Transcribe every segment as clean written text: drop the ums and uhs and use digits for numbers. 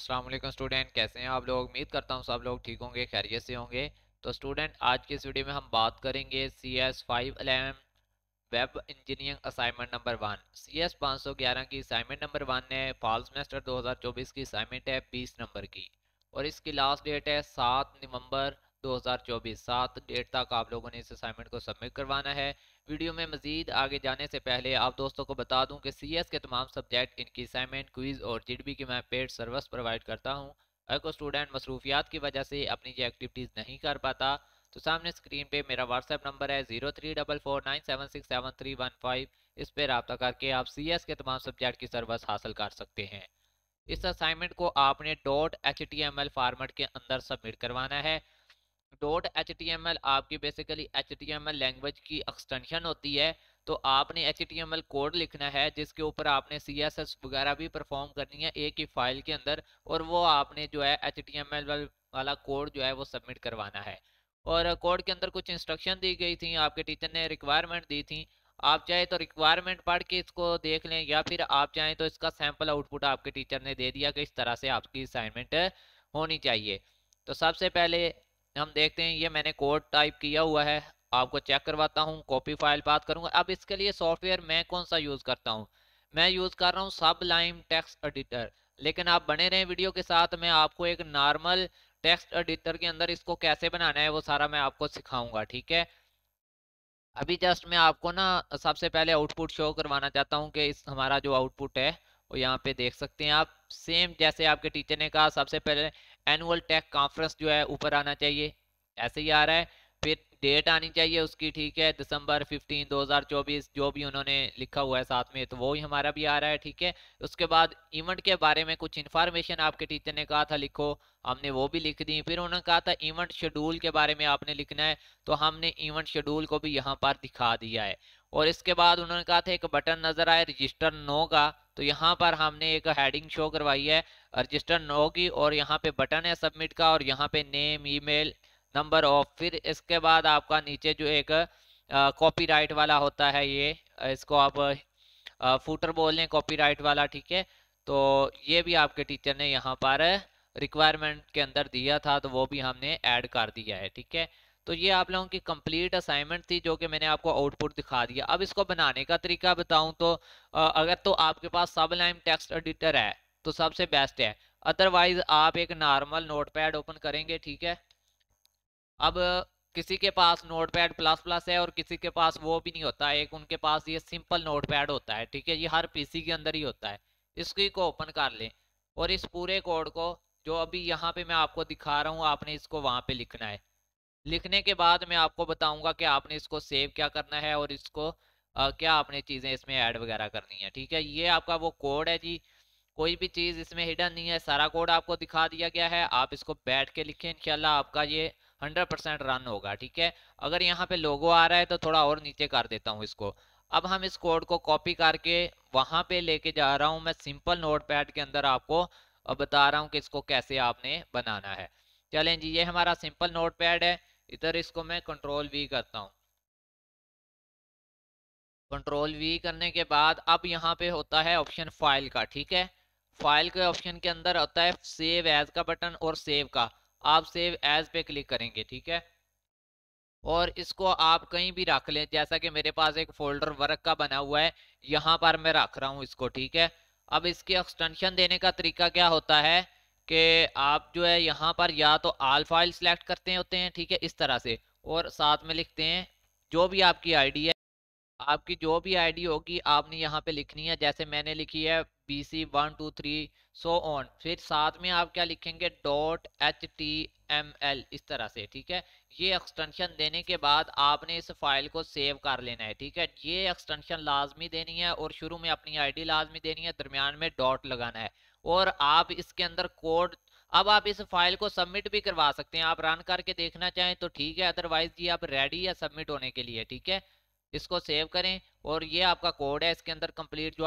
अस्सलाम वालेकुम स्टूडेंट, कैसे हैं आप लोग। उम्मीद करता हूँ सब लोग ठीक होंगे, खैरियत से होंगे। तो स्टूडेंट, आज की इस वीडियो में हम बात करेंगे CS511 web engineering assignment number 1। CS511 की असाइनमेंट नंबर 1 है। फॉल सेमेस्टर 2024 की असाइनमेंट है 20 नंबर की, और इसकी लास्ट डेट है 7 नवंबर 2024। 7 डेट तक आप लोगों ने इस असाइनमेंट को सबमिट करवाना है। वीडियो में मजीद आगे जाने से पहले आप दोस्तों को बता दूं कि CS के तमाम सब्जेक्ट, इनकी असाइनमेंट, क्विज और जीडीबी की मैं पेड सर्विस प्रोवाइड करता हूं। अगर कोई स्टूडेंट मसरूफियात की वजह से अपनी ये एक्टिविटीज़ नहीं कर पाता तो सामने स्क्रीन पे मेरा व्हाट्सएप नंबर है 034497671315। इस पे रब्ता करके आप CS के तमाम सब्जेक्ट की सर्विस हासिल कर सकते हैं। इस असाइनमेंट को आपने .html फॉर्मेट के अंदर सबमिट करवाना है। .html आपकी बेसिकली HTML लैंग्वेज की एक्सटेंशन होती है। तो आपने HTML कोड लिखना है जिसके ऊपर आपने CSS वगैरह भी परफॉर्म करनी है एक ही फाइल के अंदर, और वो आपने जो है HTML वाला कोड जो है वो सबमिट करवाना है। और कोड के अंदर कुछ इंस्ट्रक्शन दी गई थी, आपके टीचर ने रिक्वायरमेंट दी थी। आप चाहे तो रिक्वायरमेंट पढ़ के इसको देख लें, या फिर आप चाहें तो इसका सैंपल आउटपुट आपके टीचर ने दे दिया कि इस तरह से आपकी असाइनमेंट होनी चाहिए। तो सबसे पहले हम देखते हैं, ये मैंने कोड टाइप किया हुआ है, आपको चेक करवाता हूँ। कॉपी फाइल बात करूंगा। अब इसके लिए सॉफ्टवेयर मैं कौन सा यूज करता हूँ, मैं यूज कर रहा हूँ सबलाइम टेक्स्ट एडिटर। लेकिन आप बने रहें वीडियो के साथ, मैं आपको एक नॉर्मल टेक्स्ट एडिटर के अंदर इसको कैसे बनाना है वो सारा मैं आपको सिखाऊंगा, ठीक है। अभी जस्ट मैं आपको ना सबसे पहले आउटपुट शो करवाना चाहता हूँ कि इस हमारा जो आउटपुट है वो यहाँ पे देख सकते हैं आप। सेम जैसे आपके टीचर ने कहा, सबसे पहले एनुअल टेक कॉन्फ्रेंस जो है ऊपर आना चाहिए, ऐसे ही आ रहा है। फिर डेट आनी चाहिए उसकी, ठीक है, December 15 2024, जो भी उन्होंने लिखा हुआ है साथ में, तो वो ही हमारा भी आ रहा है, ठीक है। उसके बाद इवेंट के बारे में कुछ इन्फॉर्मेशन आपके टीचर ने कहा था लिखो, हमने वो भी लिख दी। फिर उन्होंने कहा था इवेंट शेड्यूल के बारे में आपने लिखना है, तो हमने इवेंट शेड्यूल को भी यहाँ पर दिखा दिया है। और इसके बाद उन्होंने कहा था एक बटन नजर आए रजिस्टर नो का, तो यहाँ पर हमने एक हेडिंग शो करवाई है रजिस्टर नो की, और यहाँ पे बटन है सबमिट का, और यहाँ पे नेम, ईमेल, नंबर ऑफ। फिर इसके बाद आपका नीचे जो एक कॉपीराइट वाला होता है, ये इसको आप फूटर बोल लें, कॉपीराइट वाला, ठीक है। तो ये भी आपके टीचर ने यहाँ पर रिक्वायरमेंट के अंदर दिया था, तो वो भी हमने ऐड कर दिया है, ठीक है। तो ये आप लोगों की कंप्लीट असाइनमेंट थी जो कि मैंने आपको आउटपुट दिखा दिया। अब इसको बनाने का तरीका बताऊं तो अगर तो आपके पास सबलाइम टेक्स्ट एडिटर है तो सबसे बेस्ट है, अदरवाइज आप एक नॉर्मल नोटपैड ओपन करेंगे, ठीक है। अब किसी के पास नोटपैड प्लस प्लस है और किसी के पास वो भी नहीं होता, एक उनके पास ये सिंपल नोटपैड होता है, ठीक है। ये हर पीसी के अंदर ही होता है। इसकी को ओपन कर लें, और इस पूरे कोड को जो अभी यहाँ पे मैं आपको दिखा रहा हूँ, आपने इसको वहां पे लिखना है। लिखने के बाद मैं आपको बताऊंगा कि आपने इसको सेव क्या करना है, और इसको क्या आपने चीजें इसमें ऐड वगैरह करनी है, ठीक है। ये आपका वो कोड है जी, कोई भी चीज इसमें हिडन नहीं है, सारा कोड आपको दिखा दिया गया है। आप इसको बैठ के लिखें, इंशाल्लाह आपका ये 100% रन होगा, ठीक है। अगर यहाँ पे लोगो आ रहा है तो थोड़ा और नीचे कर देता हूँ इसको। अब हम इस कोड को कॉपी करके वहां पे लेके जा रहा हूँ मैं सिंपल नोटपैड के अंदर, आपको बता रहा हूँ कि इसको कैसे आपने बनाना है। चलें जी, ये हमारा सिंपल नोटपैड है। इधर इसको मैं कंट्रोल V करता हूँ। कंट्रोल V करने के बाद अब यहाँ पे होता है ऑप्शन फाइल का, ठीक है। फाइल के ऑप्शन के अंदर होता है सेव एज का बटन, और सेव का आप सेव एज पे क्लिक करेंगे, ठीक है। और इसको आप कहीं भी रख लें, जैसा कि मेरे पास एक फोल्डर वर्क का बना हुआ है, यहाँ पर मैं रख रहा हूँ इसको, ठीक है। अब इसके एक्सटेंशन देने का तरीका क्या होता है कि आप जो है यहाँ पर या तो आल फाइल सेलेक्ट करते होते हैं, ठीक है, इस तरह से, और साथ में लिखते हैं जो भी आपकी आईडी है, आपकी जो भी आईडी होगी आपने यहाँ पे लिखनी है। जैसे मैंने लिखी है BC123 सो ऑन, फिर साथ में आप क्या लिखेंगे .html, इस तरह से, ठीक है। ये एक्सटेंशन देने के बाद आपने इस फाइल को सेव कर लेना है, ठीक है। ये एक्सटेंशन लाजमी देनी है, और शुरू में अपनी आईडी लाजमी देनी है, दरमियान में डॉट लगाना है, और आप इसके अंदर कोड। अब आप इस फाइल को सबमिट भी करवा सकते हैं, आप रन करके देखना चाहें तो ठीक है, अदरवाइज ये आप रेडी है सबमिट होने के लिए, ठीक है। इसको सेव करें, और ये आपका कोड है इसके अंदर कंप्लीट जो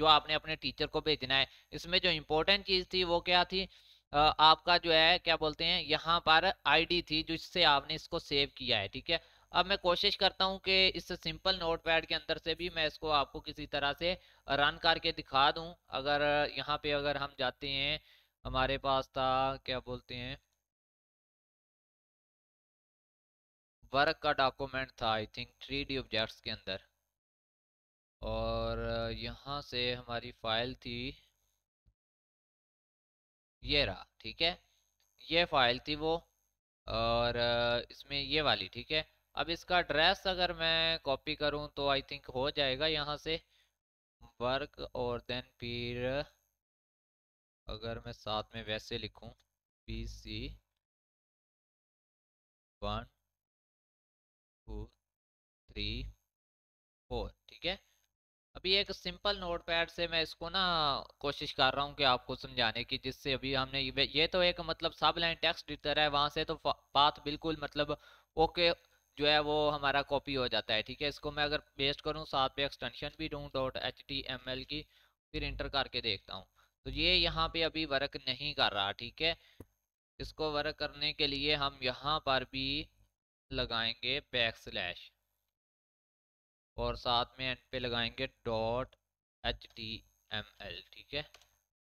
आपने अपने टीचर को भेजना है। इसमें जो इंपॉर्टेंट चीज थी वो क्या थी, आपका जो है क्या बोलते हैं, यहाँ पर आईडी थी जिससे आपने इसको सेव किया है, ठीक है। अब मैं कोशिश करता हूँ कि इस सिंपल नोटपैड के अंदर से भी मैं इसको आपको किसी तरह से रन करके दिखा दूं। अगर यहाँ पे अगर हम जाते हैं हमारे पास था, क्या बोलते हैं, वर्क का डॉक्यूमेंट था आई थिंक 3D ऑब्जेक्ट्स के अंदर। और यहाँ से हमारी फाइल थी, ये रहा, ठीक है, ये फाइल थी वो। और इसमें ये वाली, ठीक है। अब इसका एड्रेस अगर मैं कॉपी करूँ तो आई थिंक हो जाएगा यहाँ से वर्क, और देन फिर अगर मैं साथ में वैसे लिखूँ PC 1 2 3 4, ठीक है। अभी एक सिंपल नोटपैड से मैं इसको ना कोशिश कर रहा हूँ कि आपको समझाने की, जिससे अभी हमने ये तो एक मतलब सब लाइन टेक्स्ट एडिटर है, वहां से तो पाथ बिल्कुल मतलब ओके जो है वो हमारा कॉपी हो जाता है, ठीक है। इसको मैं अगर पेस्ट करूँ, साथ पे एक्सटेंशन भी दूँ .html की, फिर इंटर करके देखता हूँ, तो ये यहाँ पे अभी वर्क नहीं कर रहा, ठीक है। इसको वर्क करने के लिए हम यहाँ पर भी लगाएंगे बैकस्लैश, और साथ में एंड पे लगाएंगे .html, ठीक है।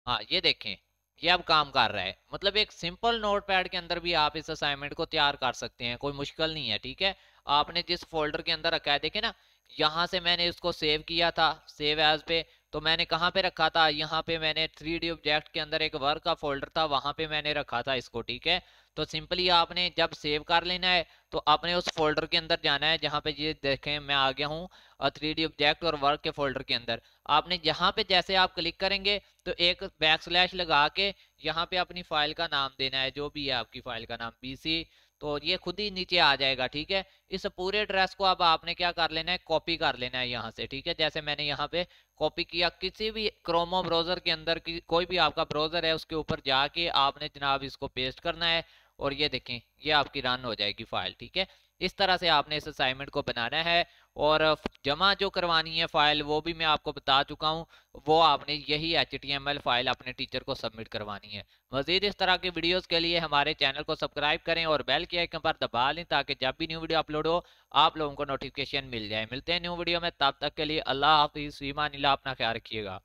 हाँ ये देखें, ये अब काम कर रहा है। मतलब एक सिंपल नोटपैड के अंदर भी आप इस असाइनमेंट को तैयार कर सकते हैं, कोई मुश्किल नहीं है, ठीक है। आपने जिस फोल्डर के अंदर रखा है, देखे ना, यहाँ से मैंने इसको सेव किया था, सेव एज पे, तो मैंने कहाँ पे रखा था, यहाँ पे मैंने 3D ऑब्जेक्ट के अंदर एक वर्क का फोल्डर था, वहां पे मैंने रखा था इसको, ठीक है। तो सिंपली आपने जब सेव कर लेना है तो आपने उस फोल्डर के अंदर जाना है, जहाँ पे ये देखें मैं आ गया हूँ 3D ऑब्जेक्ट और वर्क के फोल्डर के अंदर। आपने यहाँ पे जैसे आप क्लिक करेंगे तो एक बैकस्लैश लगा के यहाँ पे अपनी फाइल का नाम देना है, जो भी है आपकी फाइल का नाम BC, तो ये खुद ही नीचे आ जाएगा, ठीक है। इस पूरे एड्रेस को अब आपने क्या कर लेना है, कॉपी कर लेना है यहाँ से, ठीक है। जैसे मैंने यहाँ पे कॉपी किया, किसी भी क्रोमो ब्राउजर के अंदर की कोई भी आपका ब्राउजर है उसके ऊपर जाके आपने जनाब इसको पेस्ट करना है, और ये देखें ये आपकी रन हो जाएगी फाइल, ठीक है। इस तरह से आपने इस असाइनमेंट को बनाना है। और जमा जो करवानी है फाइल वो भी मैं आपको बता चुका हूँ, वो आपने यही HTML फाइल अपने टीचर को सबमिट करवानी है। मजीद इस तरह की वीडियोस के लिए हमारे चैनल को सब्सक्राइब करें और बेल के आइकन पर दबा लें, ताकि जब भी न्यू वीडियो अपलोड हो आप लोगों को नोटिफिकेशन मिल जाए। मिलते हैं न्यू वीडियो में, तब तक के लिए अल्लाह हाफिज़, फ़ी अमान अल्लाह, अपना ख्याल रखिएगा।